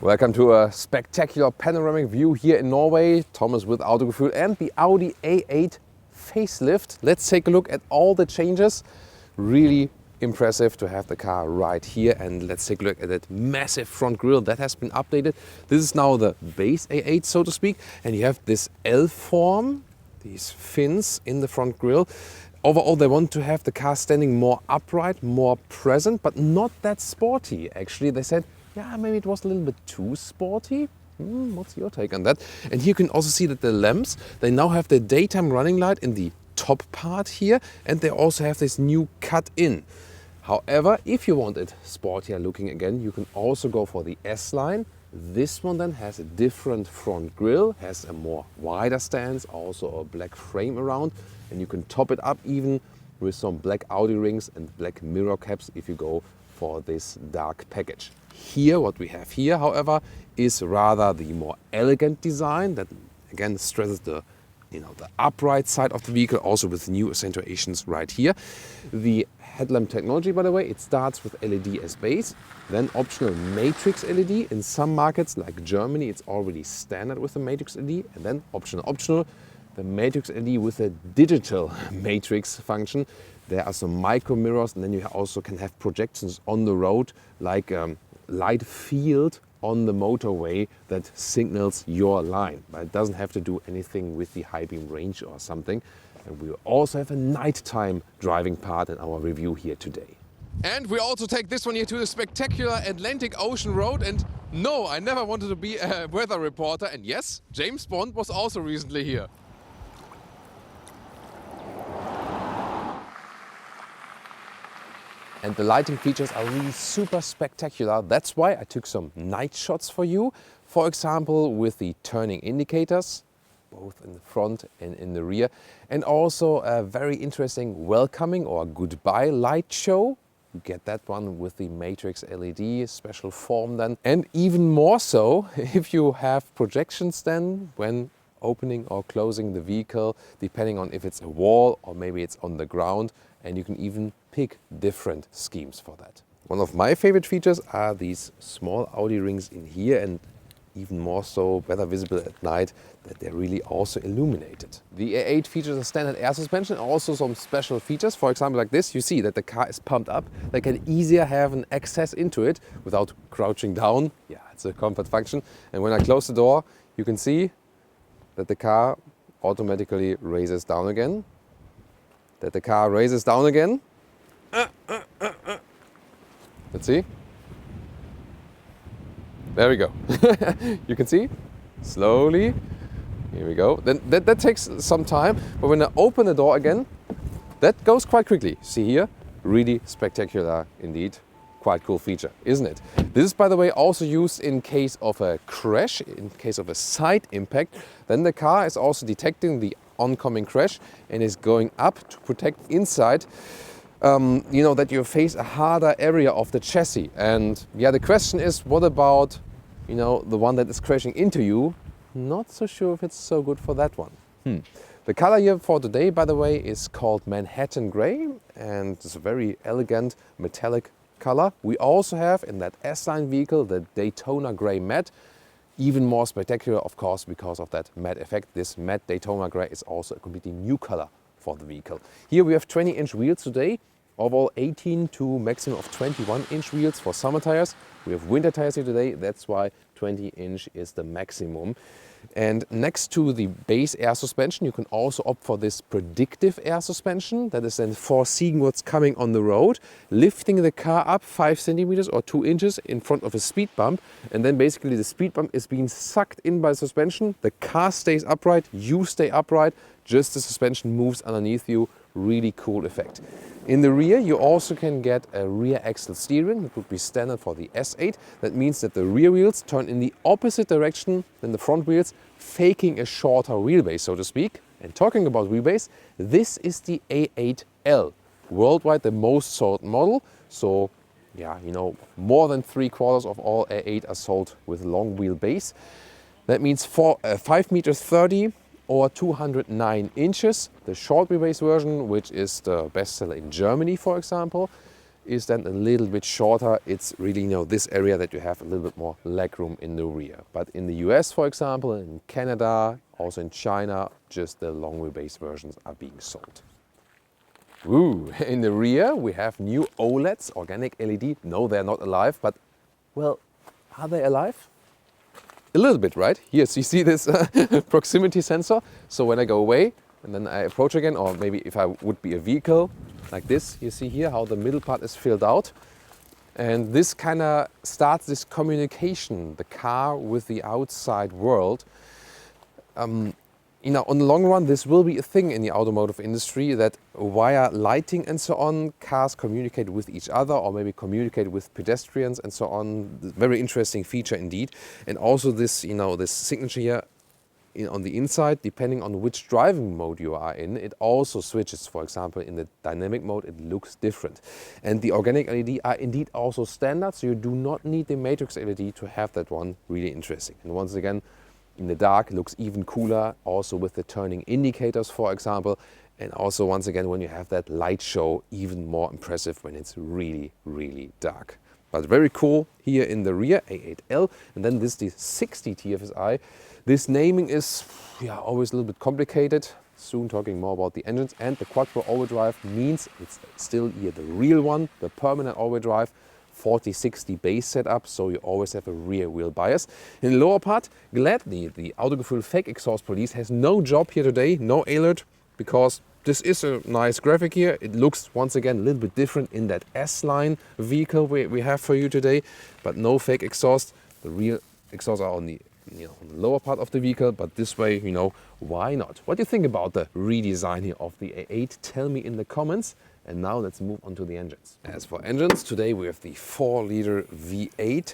Welcome to a spectacular panoramic view here in Norway. Thomas with Audi and the Audi A8 facelift. Let's take a look at all the changes. Really impressive to have the car right here, and let's take a look at that massive front grille that has been updated. This is now the base A8, so to speak, and you have this L form, these fins in the front grille. Overall, they want to have the car standing more upright, more present, but not that sporty. Actually, they said, yeah, maybe it was a little bit too sporty. What's your take on that? And here you can also see that the lamps, they now have the daytime running light in the top part here, and they also have this new cut in. However, if you want it sportier looking again, you can also go for the S line. This one then has a different front grille, has a more wider stance, also a black frame around, and you can top it up even with some black Audi rings and black mirror caps if you go for this dark package. Here, what we have here, however, is rather the more elegant design that again stresses the upright side of the vehicle, also with new accentuations right here. The headlamp technology, by the way, it starts with LED as base, then optional matrix LED. In some markets like Germany, it's already standard with the matrix LED, and then optional, the matrix LED with a digital matrix function. There are some micro mirrors, and then you also can have projections on the road, like light field on the motorway that signals your line, but it doesn't have to do anything with the high beam range or something. And we also have a nighttime driving part in our review here today. And we also take this one here to the spectacular Atlantic Ocean Road. And no, I never wanted to be a weather reporter. And yes, James Bond was also recently here. And the lighting features are really super spectacular. That's why I took some night shots for you. For example, with the turning indicators, both in the front and in the rear. And also a very interesting welcoming or goodbye light show. You get that one with the matrix LED special form then. And even more so if you have projections then when opening or closing the vehicle, depending on if it's a wall or maybe it's on the ground. And you can even pick different schemes for that. One of my favorite features are these small Audi rings in here, and even more so better visible at night, that they're really also illuminated. The A8 features a standard air suspension, also some special features. For example, like this, you see that the car is pumped up. They can easier have an access into it without crouching down. Yeah, it's a comfort function. And when I close the door, you can see that the car automatically raises down again. That the car raises down again. Let's see. There we go. You can see, slowly. Here we go. Then that takes some time, but when I open the door again, that goes quite quickly. See here, really spectacular indeed. Quite cool feature, isn't it? This is, by the way, also used in case of a crash, in case of a side impact. Then the car is also detecting the oncoming crash and is going up to protect inside, that you face a harder area of the chassis. And yeah, the question is, what about, the one that is crashing into you? Not so sure if it's so good for that one. The color here for today, by the way, is called Manhattan Gray, and it's a very elegant metallic color. We also have in that S-Line vehicle the Daytona Gray Matte. Even more spectacular, of course, because of that matte effect. This matte Daytona Gray is also a completely new color for the vehicle. Here we have 20-inch wheels today, overall 18 to maximum of 21-inch wheels for summer tires. We have winter tires here today, that's why 20-inch is the maximum. And next to the base air suspension, you can also opt for this predictive air suspension that is then foreseeing what's coming on the road, lifting the car up 5 centimeters or 2 inches in front of a speed bump. And then basically the speed bump is being sucked in by the suspension. The car stays upright, you stay upright, just the suspension moves underneath you. Really cool effect. In the rear, you also can get a rear axle steering. That would be standard for the S8. That means that the rear wheels turn in the opposite direction than the front wheels, faking a shorter wheelbase, so to speak. And talking about wheelbase, this is the A8 L. Worldwide the most sold model. So yeah, more than 3/4 of all A8 are sold with long wheelbase. That means 5 meters 30 or 209 inches. The short wheelbase version, which is the bestseller in Germany, for example. is then a little bit shorter. It's really, you know, this area that you have a little bit more legroom in the rear. But in the US, for example, in Canada, also in China, just the long wheelbase versions are being sold. Ooh, in the rear we have new OLEDs, organic LED. No, they're not alive, but, well, are they alive? A little bit, right? Here, so you see this proximity sensor. So when I go away and then I approach again, or maybe if I would be a vehicle like this, you see here how the middle part is filled out. And this kind of starts this communication, the car with the outside world. You know, on the long run, this will be a thing in the automotive industry, that via lighting and so on, cars communicate with each other or maybe communicate with pedestrians and so on. Very interesting feature indeed. And also this, you know, this signature here on the inside, depending on which driving mode you are in, it also switches. For example, in the dynamic mode, it looks different. And the organic LED are indeed also standard, so you do not need the matrix LED to have that one. Really interesting. And once again, in the dark, it looks even cooler, also with the turning indicators, for example. And also, once again, when you have that light show, even more impressive when it's really, really dark. But very cool here in the rear, A8L. And then this the 60 TFSI. This naming is always a little bit complicated. Soon talking more about the engines. And the quattro all-wheel drive means it's still here the real one, the permanent all-wheel drive. 40-60 base setup, so you always have a rear wheel bias. In the lower part, gladly, the Autogefühl fake exhaust police has no job here today, no alert, because this is a nice graphic here. It looks, once again, a little bit different in that S-line vehicle we have for you today, but no fake exhaust. The real exhausts are on the, you know, on the lower part of the vehicle, but this way, you know, why not? What do you think about the redesign here of the A8? Tell me in the comments. And now let's move on to the engines. As for engines, today we have the 4-liter V8.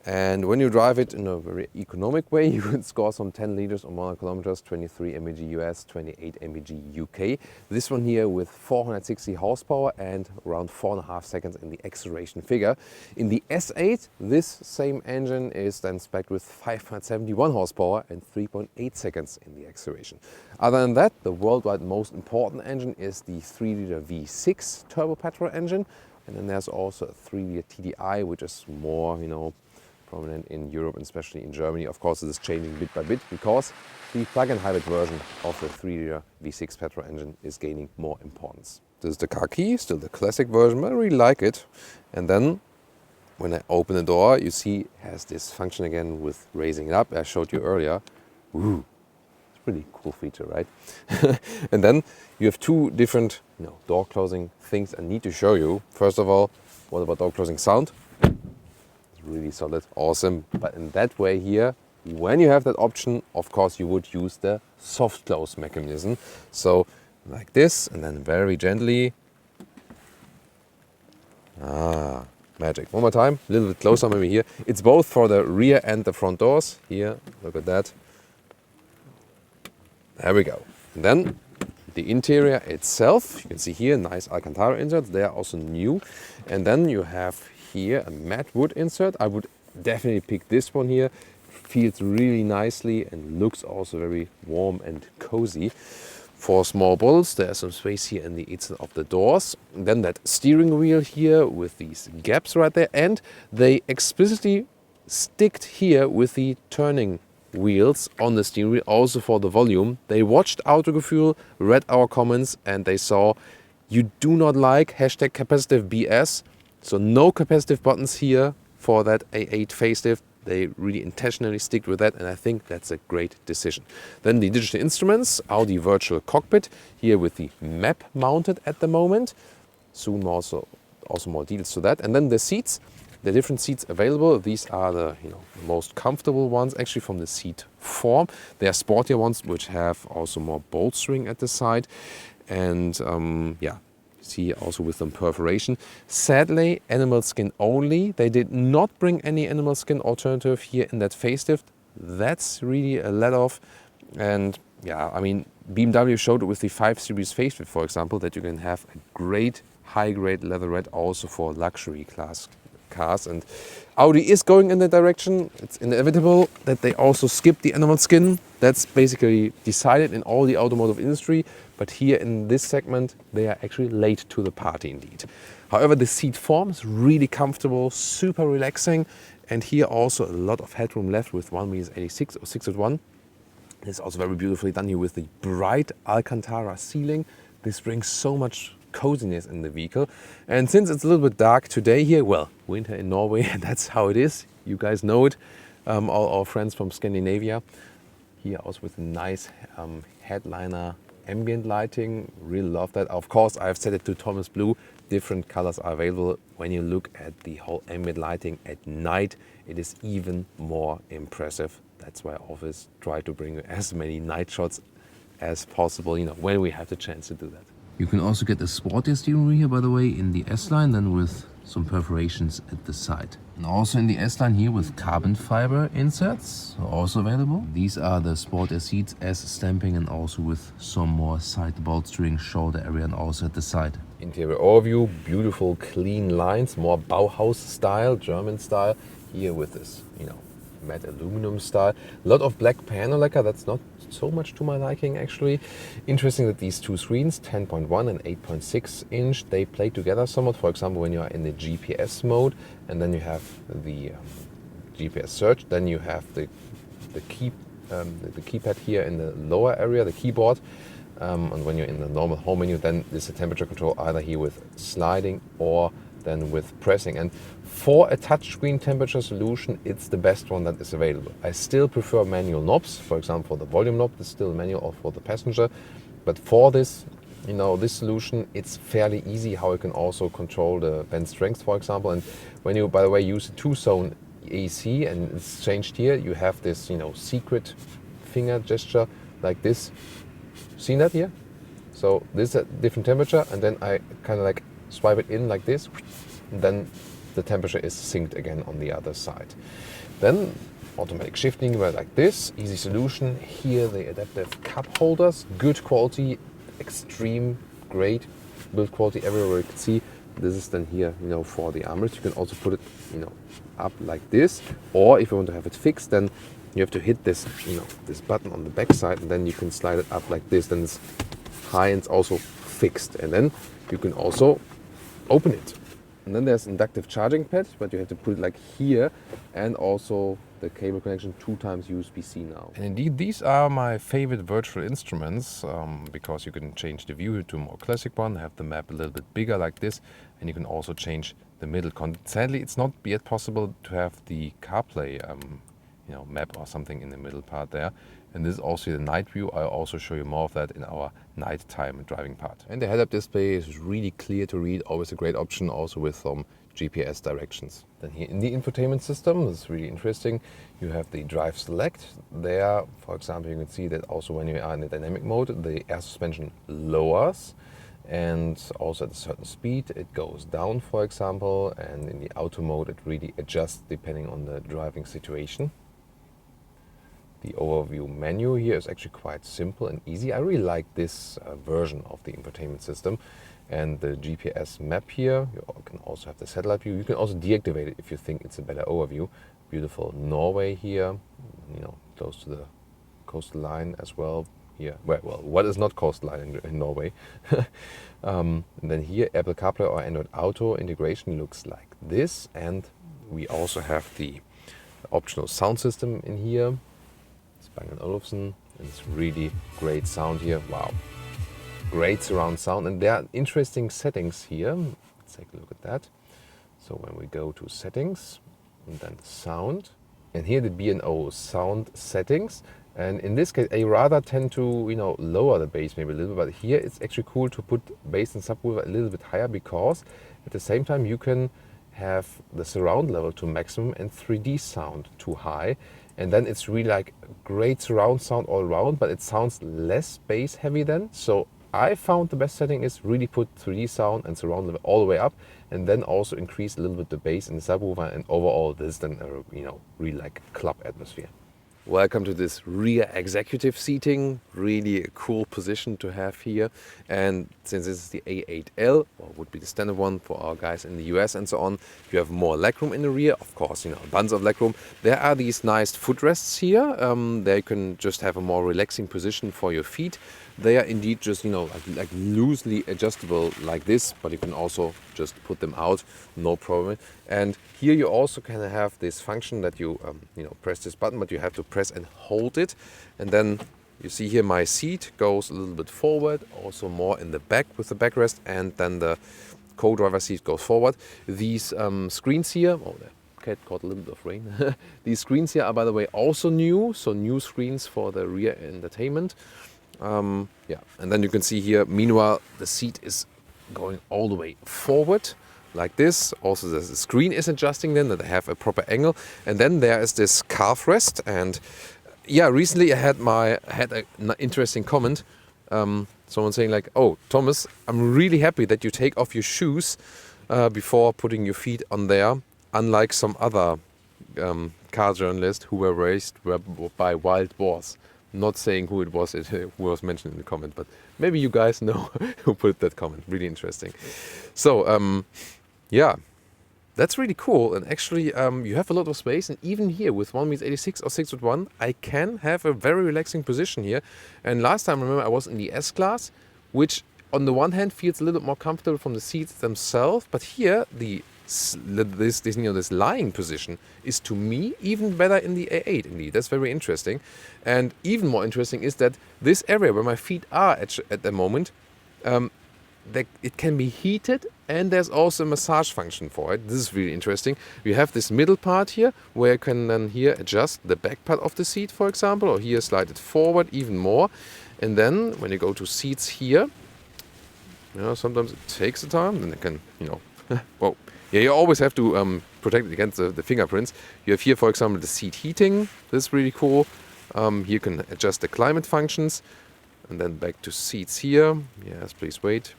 And when you drive it in a very economic way, you can score some 10 liters or 100 kilometers, 23 mpg US, 28 mpg UK. This one here with 460 horsepower and around 4.5 seconds in the acceleration figure. In the S8, this same engine is then spec'd with 571 horsepower and 3.8 seconds in the acceleration. Other than that, the worldwide most important engine is the 3-liter V6 turbo petrol engine. And then there's also a 3-liter TDI, which is more, you know, prominent in Europe and especially in Germany. Of course, this is changing bit by bit because the plug-in hybrid version of the 3-liter V6 petrol engine is gaining more importance. This is the car key, still the classic version, but I really like it. And then when I open the door, you see it has this function again with raising it up. I showed you earlier. Ooh, it's a pretty cool feature, right? And then you have two different, you know, door closing things I need to show you. First of all, what about door closing sound? Really solid, awesome. But in that way here, when you have that option, of course you would use the soft close mechanism. So like this, and then very gently. Magic. One more time, a little bit closer maybe here. It's both for the rear and the front doors. Here, look at that. There we go. And then the interior itself, you can see here, nice Alcantara inserts. They are also new. And then you have here a matte wood insert. I would definitely pick this one here. Feels really nicely and looks also very warm and cozy. For small bottles, there's some space here in the inside of the doors. And then that steering wheel here with these gaps right there. And they explicitly sticked here with the turning wheels on the steering wheel, also for the volume. They watched Autogefühl, read our comments, and they saw you do not like hashtag capacitive BS. So no capacitive buttons here for that A8 facelift. They really intentionally stick with that, and I think that's a great decision. Then the digital instruments, Audi Virtual Cockpit, here with the map mounted at the moment. Soon also more details to that. And then the seats, the different seats available. These are the, you know, most comfortable ones actually from the seat form. They are sportier ones which have also more bolstering at the side. And see also with some perforation. Sadly, animal skin only. They did not bring any animal skin alternative here in that facelift. That's really a let-off. And yeah, I mean, BMW showed it with the 5 Series facelift, for example, that you can have a great high-grade leatherette also for luxury class cars. And Audi is going in that direction. It's inevitable that they also skip the animal skin. That's basically decided in all the automotive industry. But here in this segment, they are actually late to the party indeed. However, the seat form is really comfortable, super relaxing. And here also a lot of headroom left with 1.86 m or 6'1". It's also very beautifully done here with the bright Alcantara ceiling. This brings so much coziness in the vehicle. And since it's a little bit dark today here, well, winter in Norway, and that's how it is. You guys know it, all our friends from Scandinavia. Here also with a nice headliner ambient lighting. Really love that. Of course, I've set it to Thomas Blue. Different colors are available. When you look at the whole ambient lighting at night, it is even more impressive. That's why I always try to bring as many night shots as possible, you know, when we have the chance to do that. You can also get a sportier steering wheel here, by the way, in the S-Line, then with some perforations at the side. And also in the S-Line here with carbon fiber inserts, also available. These are the sportier seats as stamping and also with some more side bolstering, shoulder area and also at the side. Interior overview, beautiful clean lines, more Bauhaus style, German style, here with this, you know, matte aluminum style. A lot of black panel lacquer, that's not so much to my liking actually. Interesting that these two screens, 10.1 and 8.6 inch, they play together somewhat. For example, when you are in the GPS mode and then you have the GPS search, then you have the keypad here in the lower area, the keyboard. And when you're in the normal home menu, then there's a temperature control either here with sliding or then with pressing. And for a touchscreen temperature solution, it's the best one that is available. I still prefer manual knobs. For example, the volume knob is still manual or for the passenger. But for this, you know, this solution, it's fairly easy how you can also control the bend strength, for example. And when you, by the way, use a two-zone AC and it's changed here, you have this, you know, secret finger gesture like this. Seen that here? So this is a different temperature, and then I kind of like swipe it in like this, and then the temperature is synced again on the other side. Then automatic shifting where like this, easy solution. Here the adaptive cup holders, good quality, extreme great build quality everywhere you can see. This is then here, you know, for the armrest. You can also put it, you know, up like this, or if you want to have it fixed, then you have to hit this, you know, this button on the back side, and then you can slide it up like this. Then it's high and it's also fixed, and then you can also open it. And then there's inductive charging pad, but you have to put it like here, and also the cable connection 2x USB-C now. And indeed, these are my favorite virtual instruments because you can change the view to a more classic one, have the map a little bit bigger like this, and you can also change the middle content. Sadly, it's not yet possible to have the CarPlay you know, map or something in the middle part there. And this is also the night view. I'll also show you more of that in our nighttime driving part. And the head-up display is really clear to read, always a great option, also with some GPS directions. Then here in the infotainment system, this is really interesting. You have the drive select. There, for example, you can see that also when you are in the dynamic mode, the air suspension lowers. And also at a certain speed, it goes down, for example. And in the auto mode, it really adjusts depending on the driving situation. The overview menu here is actually quite simple and easy. I really like this version of the infotainment system. And the GPS map here, you can also have the satellite view. You can also deactivate it if you think it's a better overview. Beautiful Norway here, you know, close to the coastal line as well. Here, well, what is not coastline in Norway? And then here, Apple CarPlay or Android Auto integration looks like this. And we also have the optional sound system in here. Bang & Olufsen, and it's really great sound here. Wow, great surround sound, and there are interesting settings here. Let's take a look at that. So when we go to settings and then sound, and here the B&O sound settings, and in this case I rather tend to, you know, lower the bass maybe a little bit, but here it's actually cool to put bass and subwoofer a little bit higher, because at the same time you can have the surround level to maximum and 3D sound to high. And then it's really like great surround sound all around, but it sounds less bass heavy then. So I found the best setting is really put 3D sound and surround level all the way up, and then also increase a little bit the bass in the subwoofer, and overall this is then you know, really like club atmosphere. Welcome to this rear executive seating, really a cool position to have here. And since this is the A8L, or would be the standard one for our guys in the US and so on, you have more legroom in the rear, of course, you know, tons of legroom. There are these nice footrests here. There you can just have a more relaxing position for your feet. They are indeed just, you know, like loosely adjustable like this, but you can also just put them out, no problem. And here you also can have this function that you, you know, press this button, but you have to press and hold it. And then you see here my seat goes a little bit forward, also more in the back with the backrest, and then the co-driver seat goes forward. These screens here, oh, the cat caught a little bit of rain. These screens here are, by the way, also new, so new screens for the rear entertainment. Yeah, and then you can see here, meanwhile, the seat is going all the way forward like this. Also, the screen is adjusting then, that I have a proper angle. And then there is this calf rest. And yeah, recently I had an interesting comment. Someone saying like, "Oh, Thomas, I'm really happy that you take off your shoes before putting your feet on there, unlike some other car journalists who were raised by wild boars." Not saying who it was who was mentioned in the comment, but maybe you guys know who put that comment. Really interesting. So, yeah, that's really cool. And actually, you have a lot of space. And even here with 1m86 or 6'1", I can have a very relaxing position here. And last time, remember, I was in the S class, which on the one hand feels a little bit more comfortable from the seats themselves. But here, this lying position is to me even better in the A8 indeed. That's very interesting. And even more interesting is that this area where my feet are at the moment, it can be heated, and there's also a massage function for it. This is really interesting. You have this middle part here where you can then here adjust the back part of the seat, for example, or here slide it forward even more. And then when you go to seats here, you know, sometimes it takes the time, then you can, you know, whoa. Yeah, you always have to protect it against the fingerprints. You have here, for example, the seat heating. This is really cool. Here you can adjust the climate functions. And then back to seats here. Yes, please wait.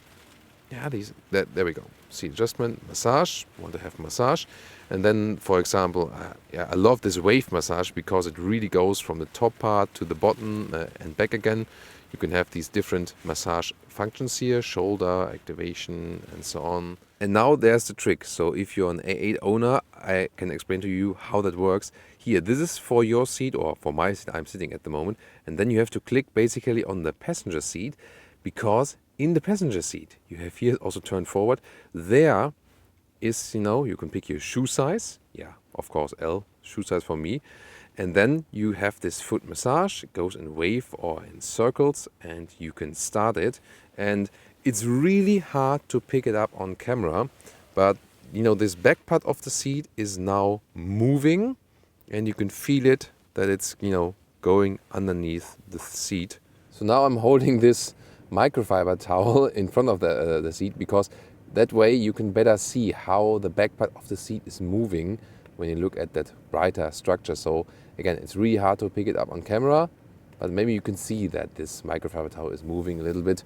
Yeah, there we go. Seat adjustment, massage. Want to have massage. And then, for example, yeah, I love this wave massage because it really goes from the top part to the bottom and back again. You can have these different massage functions here, shoulder, activation, and so on. And now there's the trick. So if you're an A8 owner, I can explain to you how that works. Here, this is for your seat, or for my seat I'm sitting at the moment. And then you have to click basically on the passenger seat, because in the passenger seat, you have here also turned forward. There is, you know, you can pick your shoe size. Yeah, of course, L, shoe size for me. And then you have this foot massage. It goes in wave or in circles, and you can start it. And it's really hard to pick it up on camera, but you know, this back part of the seat is now moving, and you can feel it that it's, you know, going underneath the seat. So now I'm holding this microfiber towel in front of the seat, because that way you can better see how the back part of the seat is moving when you look at that brighter structure. So again, it's really hard to pick it up on camera, but maybe you can see that this microfiber towel is moving a little bit,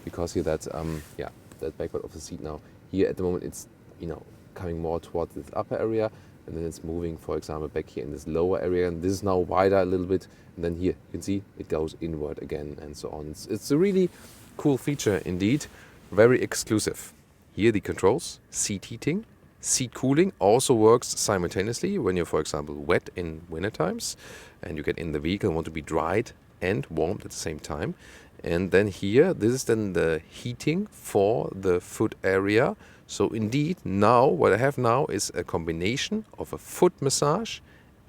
because here that's yeah, that back part of the seat now. Here at the moment it's, you know, coming more towards this upper area, and then it's moving, for example, back here in this lower area, and this is now wider a little bit, and then here you can see it goes inward again, and so on. It's a really cool feature indeed, very exclusive. Here the controls, seat heating, seat cooling also works simultaneously when you're, for example, wet in winter times and you get in the vehicle and want to be dried and warmed at the same time. And then here, this is then the heating for the foot area. So indeed, now what I have now is a combination of a foot massage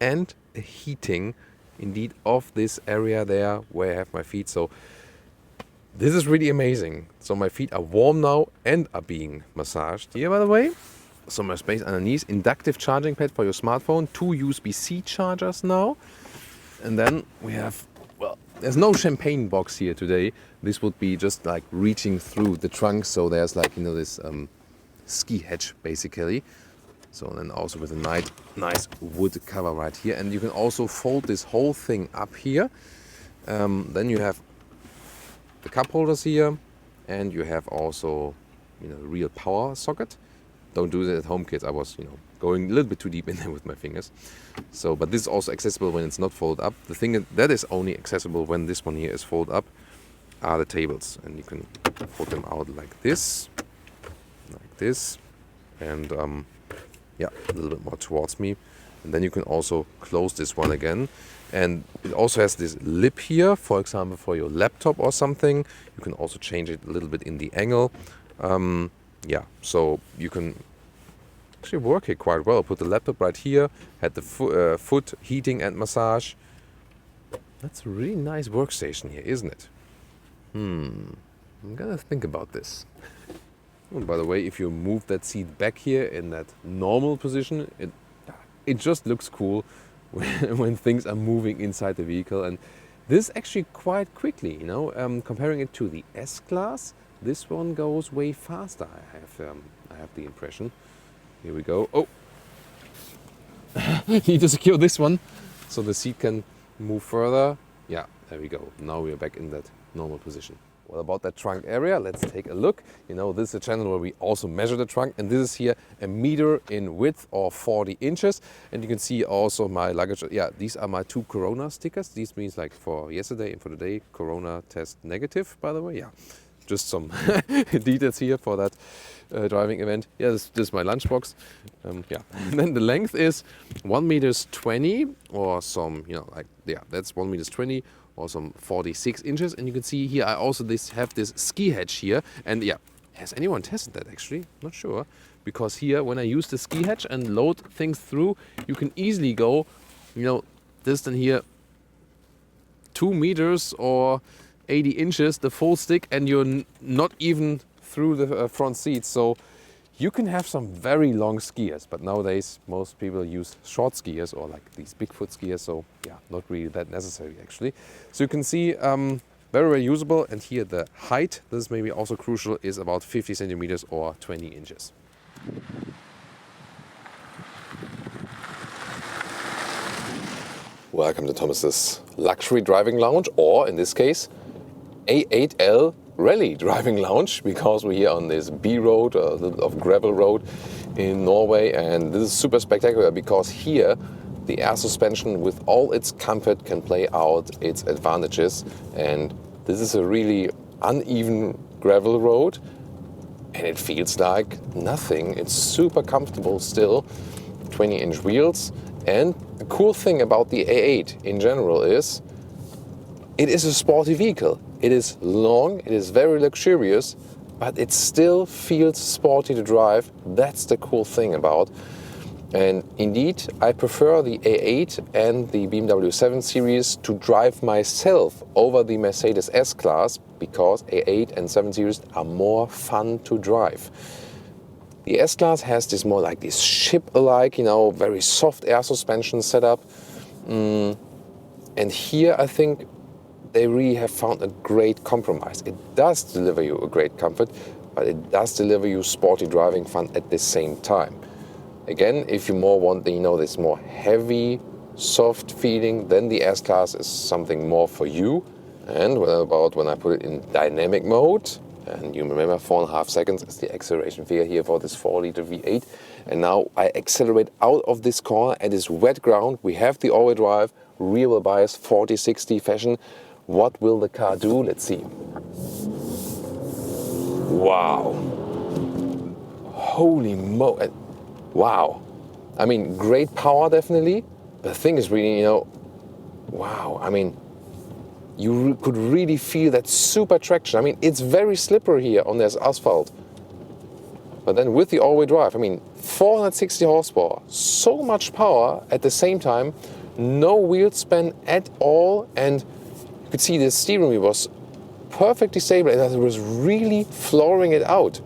and a heating indeed of this area there where I have my feet. So this is really amazing. So my feet are warm now and are being massaged. Here, by the way, some more space underneath. Inductive charging pad for your smartphone. 2 USB-C chargers now. And then we have, well, there's no champagne box here today. This would be just like reaching through the trunk. So there's like, you know, this ski hatch basically. So then also with a nice wood cover right here. And you can also fold this whole thing up here. Then you have the cup holders here, and you have also, you know, real power socket. Don't do that at home, kids. I was, you know, going a little bit too deep in there with my fingers. So, but this is also accessible when it's not folded up. The thing that is only accessible when this one here is folded up are the tables, and you can fold them out like this, and yeah, a little bit more towards me. And then you can also close this one again. And it also has this lip here, for example, for your laptop or something. You can also change it a little bit in the angle. Yeah, so you can actually work here quite well. Put the laptop right here, had the foot heating and massage. That's a really nice workstation here, isn't it? I'm gonna think about this. And by the way, if you move that seat back here in that normal position, it just looks cool when things are moving inside the vehicle. And this actually quite quickly, you know, comparing it to the S Class, this one goes way faster. I have the impression. Here we go. Oh, need to secure this one so the seat can move further. Yeah, there we go. Now we're back in that normal position. What about that trunk area? Let's take a look. You know, this is a channel where we also measure the trunk, and this is here 1 meter in width or 40 inches. And you can see also my luggage. Yeah, these are my 2 Corona stickers. These means like for yesterday and for today, Corona test negative, by the way. Yeah, just some details here for that driving event. Yeah, this is my lunchbox. Yeah, and then the length is 1 meters 20 or some, you know, like, yeah, that's 1 meters 20. Or some 46 inches, and you can see here I also have this ski hatch here, and yeah, has anyone tested that actually? Not sure, because here when I use the ski hatch and load things through, you can easily go, you know, distance here 2 meters or 80 inches, the full stick, and you're not even through the front seat. So you can have some very long skiers, but nowadays most people use short skiers or like these Bigfoot skiers, so yeah, not really that necessary actually. So you can see very, very usable, and here the height, this is maybe also crucial, is about 50 centimeters or 20 inches. Welcome to Thomas's luxury driving lounge, or in this case, A8 L rally driving lounge, because we're here on this B road, a little bit of gravel road in Norway, and this is super spectacular because here the air suspension with all its comfort can play out its advantages, and this is a really uneven gravel road and it feels like nothing. It's super comfortable still, 20-inch wheels. And the cool thing about the A8 in general is it is a sporty vehicle. It is long, it is very luxurious, but it still feels sporty to drive. That's the cool thing about. And indeed, I prefer the A8 and the BMW 7 Series to drive myself over the Mercedes S Class, because A8 and 7 Series are more fun to drive. The S Class has this more like this ship-alike, you know, very soft air suspension setup. And here I think they really have found a great compromise. It does deliver you a great comfort, but it does deliver you sporty driving fun at the same time. Again, if you more want, you know, this more heavy, soft feeling, then the S Class is something more for you. And what about when I put it in dynamic mode? And you remember 4.5 seconds is the acceleration figure here for this 4-liter V8. And now I accelerate out of this corner at this wet ground. We have the all-wheel drive, rear-wheel bias, 40-60 fashion. What will the car do? Let's see. Wow. Holy moly. Wow. I mean, great power definitely. The thing is really, you know, wow. I mean, you could really feel that super traction. I mean, it's very slippery here on this asphalt. But then with the all-wheel drive, I mean, 460 horsepower, so much power at the same time, no wheel span at all, and you could see the steering wheel was perfectly stable and it was really flooring it out.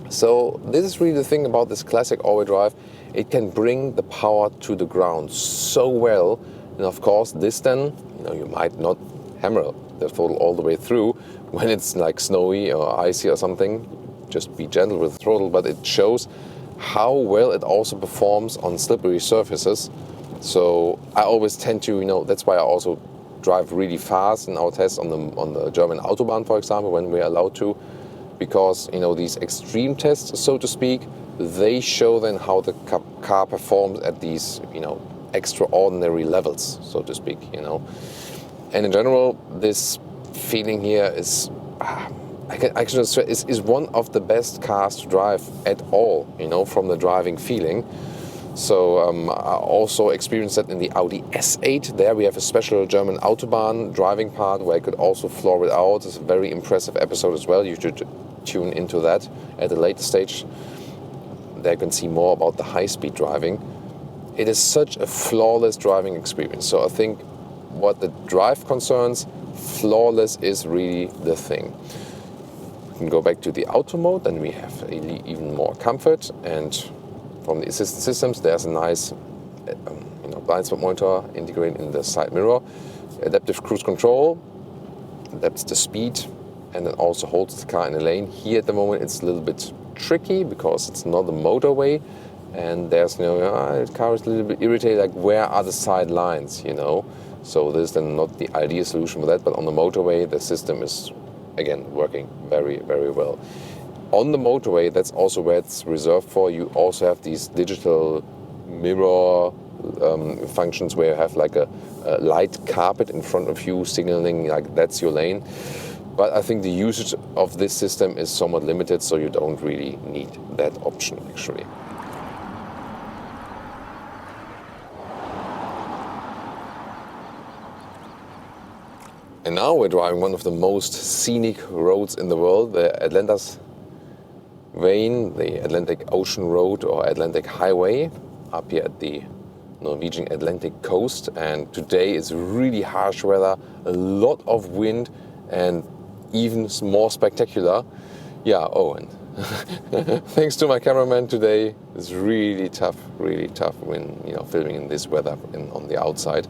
So this is really the thing about this classic all-wheel drive. It can bring the power to the ground so well. And of course, this then, you know, you might not hammer the throttle all the way through when it's like snowy or icy or something. Just be gentle with the throttle, but it shows how well it also performs on slippery surfaces. So I always tend to, you know, that's why I also drive really fast in our tests on the German Autobahn, for example, when we're allowed to, because, you know, these extreme tests, so to speak, they show then how the car performs at these, extraordinary levels, so to speak, And in general, this feeling here is, I can just stress, is one of the best cars to drive at all, from the driving feeling. So I also experienced that in the Audi S8. There we have a special German Autobahn driving part where I could also floor it out. It's a very impressive episode as well. You should tune into that at a later stage. There you can see more about the high-speed driving. It is such a flawless driving experience. So I think what the drive concerns, flawless is really the thing. We can go back to the auto mode, then we have even more comfort, and from the assistant systems, there's a nice blind spot monitor integrated in the side mirror, adaptive cruise control, adapts the speed, and then also holds the car in a lane. Here at the moment, it's a little bit tricky because it's not a motorway, and there's the car is a little bit irritated. Like, where are the side lines? So this is then not the ideal solution for that. But on the motorway, the system is again working very, very well. On the motorway, that's also where it's reserved for. You also have these digital mirror functions where you have like a light carpet in front of you signaling like that's your lane. But I think the usage of this system is somewhat limited, so you don't really need that option actually. And now we're driving one of the most scenic roads in the world, the Atlantis Vein, the Atlantic Ocean Road or Atlantic Highway, up here at the Norwegian Atlantic coast. And today is really harsh weather, a lot of wind, and even more spectacular. And thanks to my cameraman today, it's really tough when filming in this weather on the outside.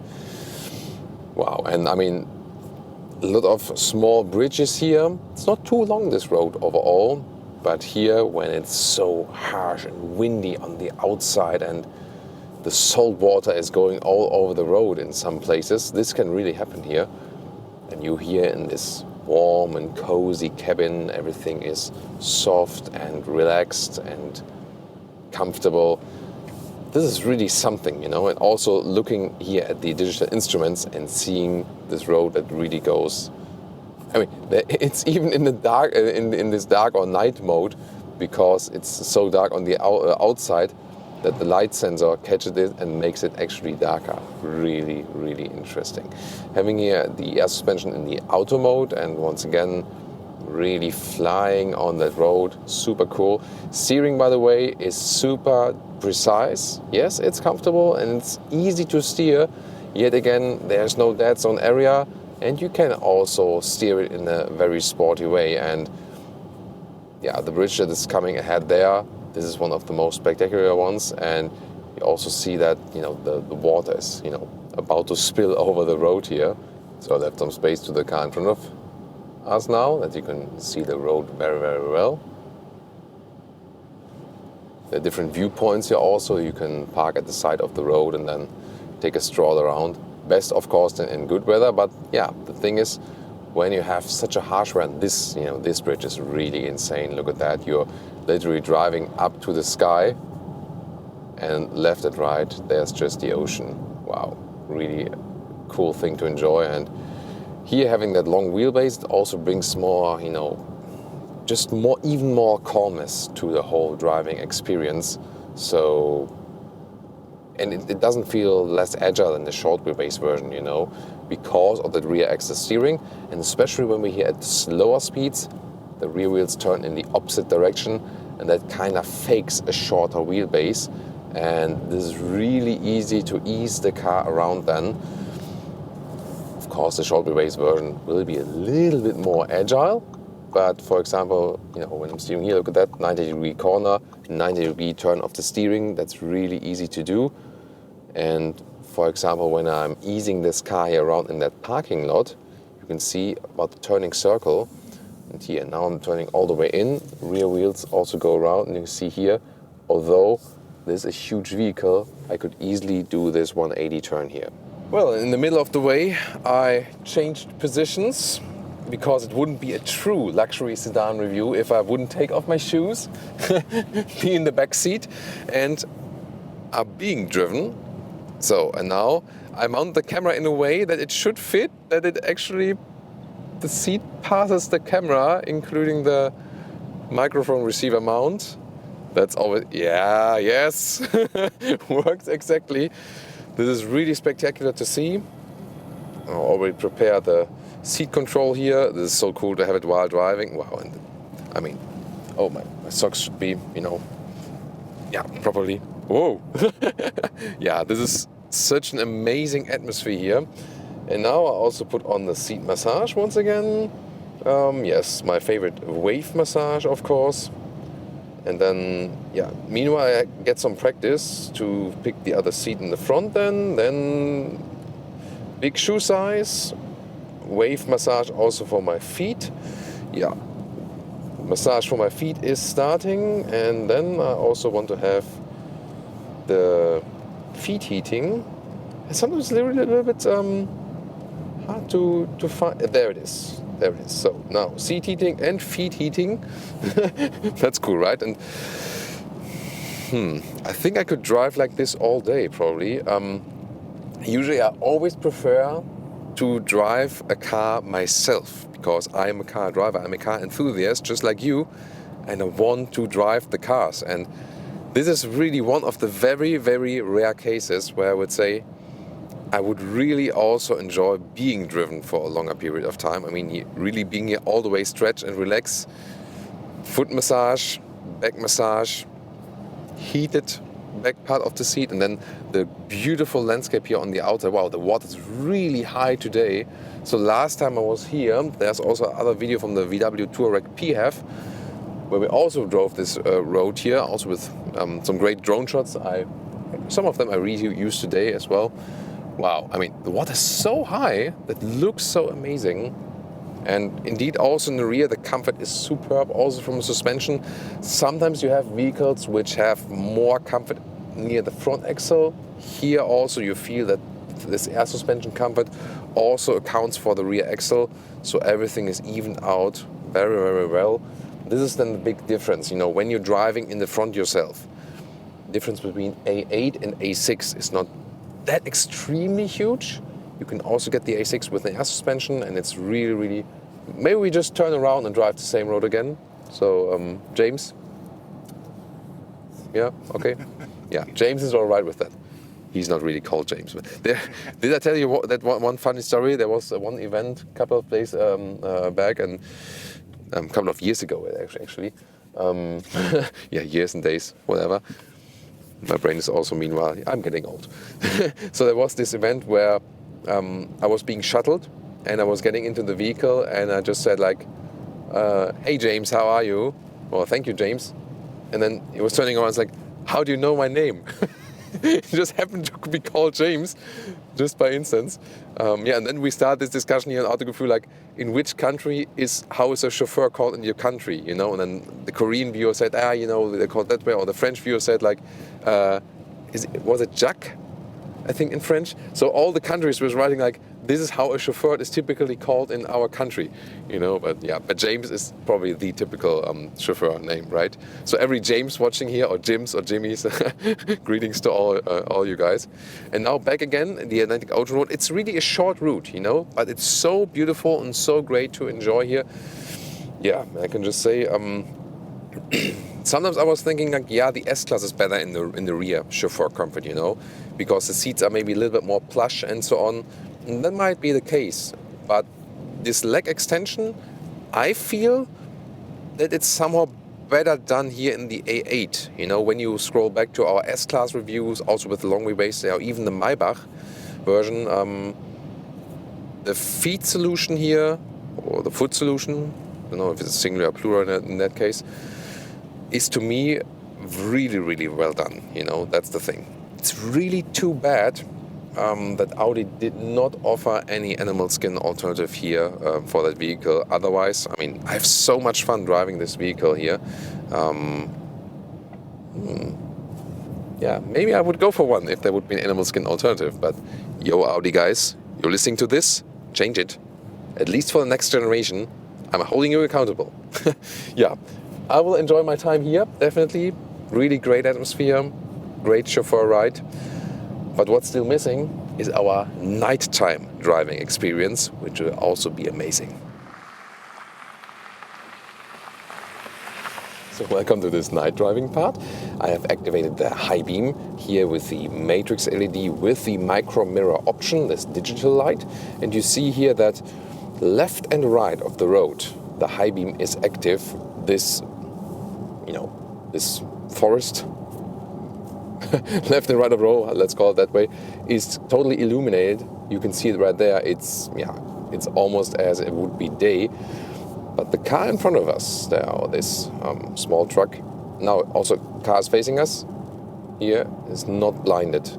Wow, and I mean, a lot of small bridges here. It's not too long, this road overall. But here, when it's so harsh and windy on the outside and the salt water is going all over the road in some places, this can really happen here. And you here in this warm and cozy cabin, everything is soft and relaxed and comfortable. This is really something, And also looking here at the digital instruments and seeing this road that really goes. I mean, it's even in the dark, in this dark or night mode, because it's so dark on the outside that the light sensor catches it and makes it actually darker. Really, really interesting. Having here the air suspension in the auto mode, and once again, really flying on that road, super cool. Steering, by the way, is super precise. Yes, it's comfortable and it's easy to steer. Yet again, there's no dead zone area. And you can also steer it in a very sporty way. And the bridge that is coming ahead there, this is one of the most spectacular ones. And you also see that, the water is, about to spill over the road here. So I left some space to the car in front of us now, that you can see the road very, very well. There are different viewpoints here also. You can park at the side of the road and then take a stroll around. Best, of course, in good weather, but the thing is, when you have such a harsh weather, this bridge is really insane. Look at that. You're literally driving up to the sky, and left and right, there's just the ocean. Wow, really cool thing to enjoy. And here, having that long wheelbase, it also brings more, even more calmness to the whole driving experience. So. And it doesn't feel less agile than the short wheelbase version, because of the rear axis steering. And especially when we're here at slower speeds, the rear wheels turn in the opposite direction, and that kind of fakes a shorter wheelbase. And this is really easy to ease the car around then. Of course, the short wheelbase version will be a little bit more agile. But for example, when I'm steering here, look at that 90-degree corner, 90-degree turn of the steering. That's really easy to do. And for example, when I'm easing this car here around in that parking lot, you can see about the turning circle. And here, now I'm turning all the way in. Rear wheels also go around. And you can see here, although this is a huge vehicle, I could easily do this 180 turn here. Well, in the middle of the way, I changed positions. because it wouldn't be a true luxury sedan review if I wouldn't take off my shoes, be in the back seat, and are being driven. So, and now I mount the camera in a way that it should fit, that it actually, the seat passes the camera, including the microphone receiver mount. That's always, yeah, yes, works exactly. This is really spectacular to see. I already prepared the seat control here. This is so cool to have it while driving. Wow, and I mean, oh, my socks should be, yeah, properly. Whoa. Yeah, this is such an amazing atmosphere here. And now I also put on the seat massage once again. Yes, my favorite wave massage, of course. And then, yeah, meanwhile I get some practice to pick the other seat in the front then big shoe size, wave massage also for my feet. Yeah, massage for my feet is starting, and then I also want to have the feet heating. And sometimes it's a little bit hard to find. There it is. There it is. So now seat heating and feet heating. That's cool, right? And I think I could drive like this all day probably. Usually I always prefer to drive a car myself because I'm a car driver, I'm a car enthusiast just like you, and I want to drive the cars. And this is really one of the very, very rare cases where I would say I would really also enjoy being driven for a longer period of time. I mean, really being here all the way, stretch and relax, foot massage, back massage, heated back part of the seat, and then the beautiful landscape here on the outside. Wow, the water is really high today. So last time I was here, there's also another video from the VW Touareg PHEV, where we also drove this road here, also with some great drone shots. Some of them I reused today as well. Wow, I mean, the water is so high that looks so amazing. And indeed, also in the rear, the comfort is superb, also from the suspension. Sometimes you have vehicles which have more comfort near the front axle. Here also you feel that this air suspension comfort also accounts for the rear axle. So everything is evened out very, very well. This is then the big difference, when you're driving in the front yourself. The difference between A8 and A6 is not that extremely huge. You can also get the A6 with an air suspension, and it's really, really... Maybe we just turn around and drive the same road again. So, James? Yeah, okay. Yeah, James is all right with that. He's not really called James. But did I tell you that one funny story? There was one event a couple of days back, and a couple of years ago, actually. Yeah, years and days, whatever. My brain is also, meanwhile, I'm getting old. So there was this event where I was being shuttled and I was getting into the vehicle, and I just said like, hey James, how are you? Well, thank you, James. And then he was turning around and was like, how do you know my name? He just happened to be called James, just by instance. Yeah, and then we start this discussion here on Autogefühl, like, in which country how is a chauffeur called in your country, And then the Korean viewer said, they're called that way, or the French viewer said, like, was it Jacques? I think in French. So all the countries was writing like, this is how a chauffeur is typically called in our country, but James is probably the typical chauffeur name, right? So every James watching here, or Jims or Jimmys, greetings to all you guys. And now back again in the Atlantic Ocean Road. It's really a short route, but it's so beautiful and so great to enjoy here. Yeah, I can just say, sometimes I was thinking like, yeah, the S-Class is better in the rear chauffeur comfort, because the seats are maybe a little bit more plush and so on. And that might be the case, but this leg extension, I feel that it's somehow better done here in the A8. When you scroll back to our S-Class reviews, also with the long wheelbase, or even the Maybach version, the feet solution here, or the foot solution, I don't know if it's singular or plural in that case, is to me really, really well done. That's the thing. It's really too bad that Audi did not offer any animal skin alternative here for that vehicle. Otherwise, I mean, I have so much fun driving this vehicle here. Yeah, maybe I would go for one if there would be an animal skin alternative. But yo, Audi guys, you're listening to this? Change it. at least for the next generation, I'm holding you accountable. Yeah, I will enjoy my time here, definitely. Really great atmosphere, great chauffeur ride. But what's still missing is our nighttime driving experience, which will also be amazing. So welcome to this night driving part. I have activated the high beam here with the matrix LED with the micro mirror option, this digital light. And you see here that left and right of the road, the high beam is active. This, this forest, left and right of the road, let's call it that way, is totally illuminated. You can see it right there. It's almost as it would be day. But the car in front of us, this small truck, now also cars facing us, here is not blinded.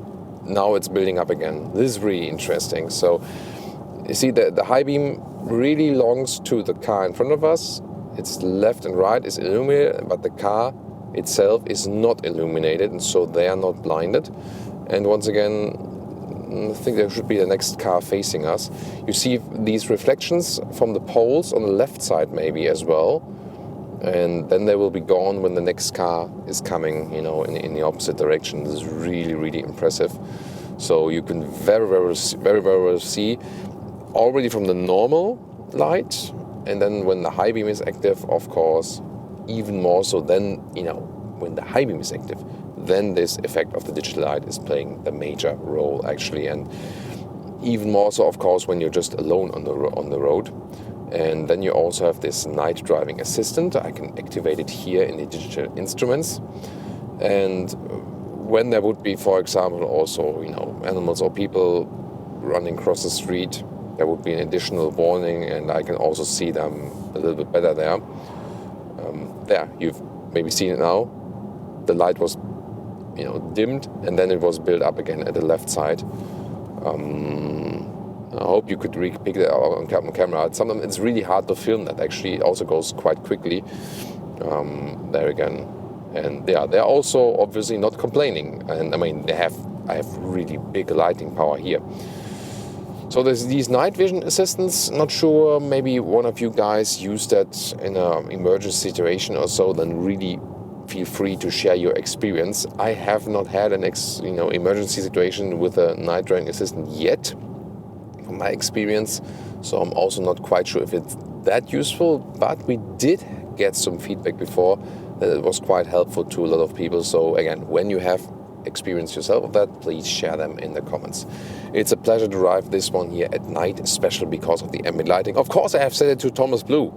Now it's building up again. This is really interesting. So you see the high beam really belongs to the car in front of us. Its left and right is illuminated, but the car itself is not illuminated, and so they are not blinded. And once again, I think there should be the next car facing us. You see these reflections from the poles on the left side maybe as well. And then they will be gone when the next car is coming, in the opposite direction. This is really, really impressive. So you can very well see already from the normal light. And then when the high beam is active, of course, even more so then, when the high beam is active, then this effect of the digital light is playing the major role actually, and even more so of course when you're just alone on the road. And then you also have this night driving assistant. I can activate it here in the digital instruments, and when there would be, for example, also animals or people running across the street, there would be an additional warning, and I can also see them a little bit better there. There, you've maybe seen it now. The light was dimmed, and then it was built up again at the left side. I hope you could pick that out on camera. Sometimes it's really hard to film that actually. It also goes quite quickly. There again. And they're also obviously not complaining. And I mean, I have really big lighting power here. So there's these night vision assistants. Not sure, maybe one of you guys use that in an emergency situation or so, then really feel free to share your experience. I have not had an emergency situation with a night driving assistant yet, from my experience. So I'm also not quite sure if it's that useful, but we did get some feedback before that it was quite helpful to a lot of people. So again, when you have experience yourself of that, please share them in the comments. It's a pleasure to drive this one here at night, especially because of the ambient lighting. Of course, I have set it to Thomas Blue.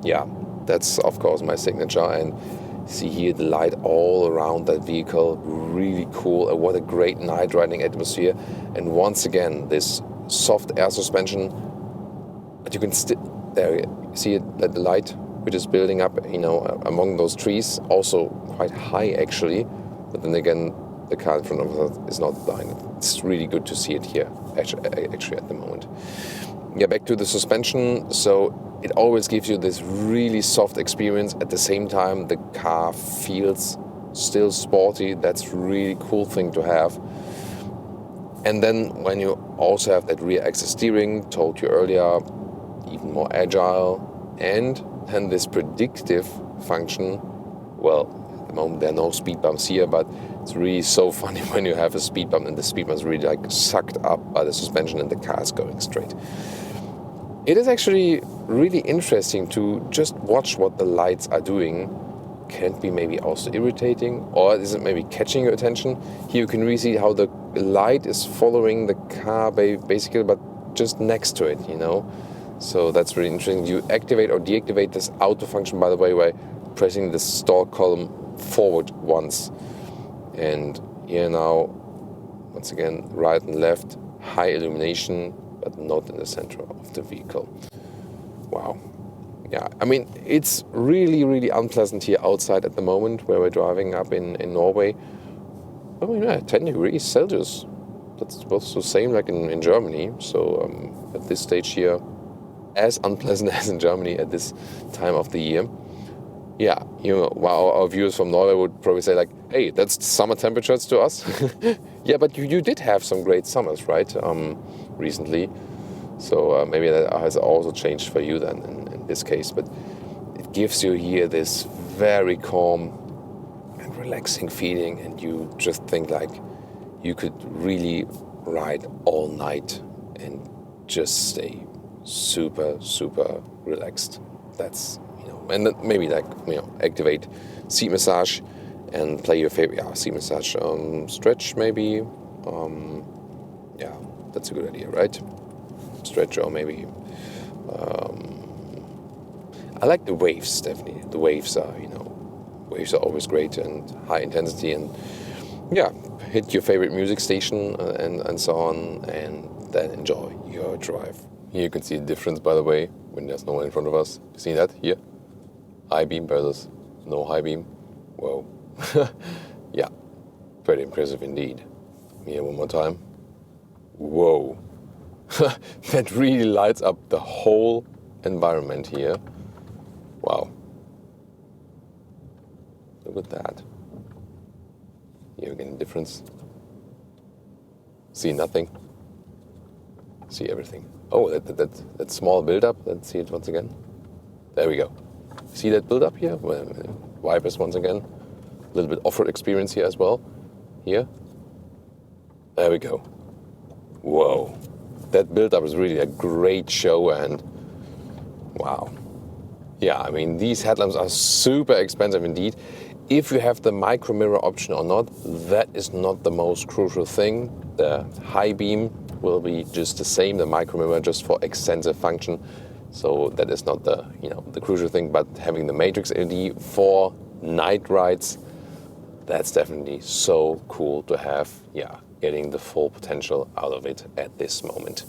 Yeah, that's of course my signature. And see here the light all around that vehicle, really cool. What a great night riding atmosphere. And once again, this soft air suspension, but you can still, there you see it, that the light which is building up, among those trees, also quite high actually. But then again, the car in front of us is not blinded. It's really good to see it here, actually at the moment. Yeah, back to the suspension. So it always gives you this really soft experience. At the same time, the car feels still sporty. That's a really cool thing to have. And then when you also have that rear axis steering, told you earlier, even more agile. And then this predictive function. Well, at the moment there are no speed bumps here, but it's really so funny when you have a speed bump and the speed bump is really sucked up by the suspension and the car is going straight. It is actually really interesting to just watch what the lights are doing. Can it be maybe also irritating, or is it maybe catching your attention? Here you can really see how the light is following the car basically, but just next to it, So that's really interesting. You activate or deactivate this auto function, by the way, by pressing the stall column forward once. And here now, once again, right and left, high illumination, but not in the center of the vehicle. Wow. Yeah, I mean, it's really, really unpleasant here outside at the moment where we're driving up in Norway. I mean, 10 degrees Celsius. That's also the same like in Germany. So at this stage here, as unpleasant as in Germany at this time of the year. Yeah, our viewers from Norway would probably say like, hey, that's summer temperatures to us. Yeah, but you did have some great summers, right, recently. So maybe that has also changed for you then in this case. But it gives you here this very calm and relaxing feeling, and you just think like you could really ride all night and just stay super, super relaxed. That's, and then maybe like, activate seat massage and play your favorite seat massage stretch maybe. Yeah, that's a good idea, right? Stretch, or maybe I like the waves, definitely. The waves are, waves are always great and high intensity, and yeah, hit your favorite music station and so on, and then enjoy your drive. Here you can see the difference, by the way, when there's no one in front of us. You see that here? High beam versus no high beam. Whoa. Yeah, pretty impressive indeed. Here one more time. Whoa. That really lights up the whole environment here. Wow. Look at that. Here again, difference. See nothing. See everything. Oh, that small build-up. Let's see it once again. There we go. See that build-up here? Well, wipers once again. A little bit off-road experience here as well. Here. There we go. Whoa. That build-up is really a great show, and wow. Yeah, I mean, these headlamps are super expensive indeed. If you have the micro mirror option or not, that is not the most crucial thing. The high beam will be just the same, the micro mirror just for extensive function. So that is not the, the crucial thing, but having the matrix LED for night rides, that's definitely so cool to have. Yeah, getting the full potential out of it at this moment.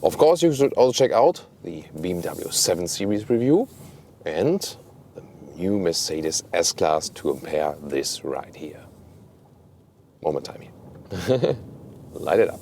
Of course, you should also check out the BMW 7 Series review and the new Mercedes S Class to compare this right here. One more time here. Light it up.